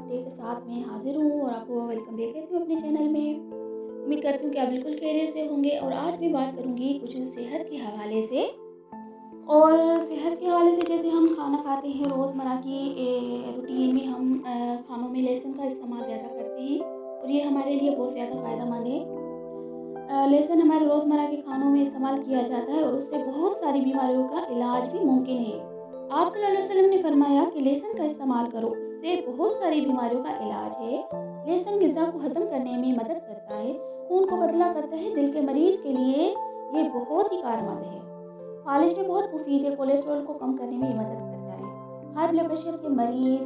Update के साथ मैं हाज़िर हूँ और आपको वेलकम बैक कहती हूँ अपने चैनल में। उम्मीद करती हूँ कि आप बिल्कुल खैरियत से होंगे और आज मैं बात करूँगी कुछ सेहत के हवाले से। और सेहत के हवाले से जैसे हम खाना खाते हैं रोज़मर्रा की रूटीन में हम खानों में लहसुन का इस्तेमाल ज़्यादा करते हैं और ये हमारे लिए बहुत ज़्यादा फ़ायदेमंद है। लहसुन हमारे रोज़मर्रा के खानों में इस्तेमाल किया जाता है और उससे बहुत सारी बीमारियों का इलाज भी मुमकिन है। आप सल्लल्लाहु अलैहि वसल्लम ने फरमाया कि लहसुन का इस्तेमाल करो, उससे बहुत सारी बीमारियों का इलाज है। लहसुन ग़िज़ा को हज़म करने में मदद करता है, खून को पतला करता है, दिल के मरीज़ के लिए ये बहुत ही कारगर है। फ़ालिज में बहुत मुफीद है, कोलेस्ट्रॉल को कम करने में ये मदद करता है। हाई ब्लड प्रेशर के मरीज़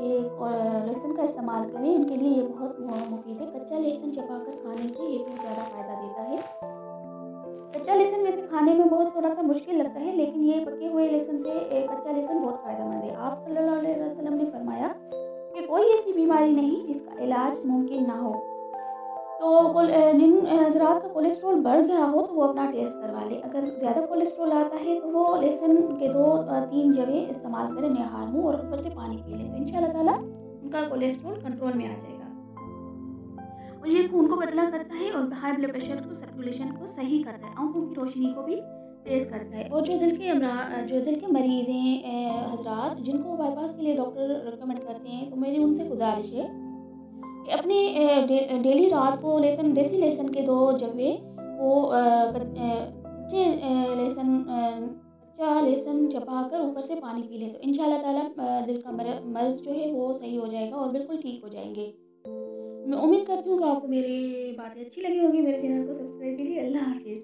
ये लहसुन का इस्तेमाल करें, उनके लिए ये बहुत मुफीद है। कच्चा लहसुन चबाकर खाने से ये बहुत ज़्यादा फ़ायदा देता है। कच्चा लहसुन वैसे खाने में बहुत थोड़ा-सा मुश्किल लगता है, लेकिन ये पके हुए लहसुन से कच्चा लहसुन बहुत फ़ायदेमंद है। आप सल्लल्लाहु अलैहि वसल्लम ने फरमाया कि कोई ऐसी बीमारी नहीं जिसका इलाज मुमकिन ना हो। तो जिन हज़रात का कोलेस्ट्रॉल बढ़ गया हो तो वो अपना टेस्ट करवा लें। अगर ज़्यादा कोलेस्ट्रॉल आता है तो वो लहसुन के 2-3 जवें इस्तेमाल करें निहार मुँह और ऊपर से पानी पी लें, तो इंशाअल्लाह ताला उनका कोलेस्ट्रॉल कंट्रोल में आ जाएगा। और ये खून को पतला करता है और हाई ब्लड प्रेशर को सर्कुलेशन को सही करता है, आँखों की रोशनी को भी तेज़ करता है। और जो दिल के मरीज़ हैं हज़रात जिनको बाईपास के लिए डॉक्टर रिकमेंड करते हैं, तो मेरी उनसे गुज़ारिश है कि अपने डेली रात को देसी लहसुन के 2 जवे वो कच्चे कच्चा लहसुन चबाकर ऊपर से पानी पी लें, तो इंशाअल्लाह ताला दिल का मर्ज़ जो है वो सही हो जाएगा और बिल्कुल ठीक हो जाएँगे। मैं उम्मीद करती हूँ कि आपको मेरी बातें अच्छी लगी होंगी। मेरे चैनल को सब्सक्राइब कीजिए। अल्लाह हाफ़िज़।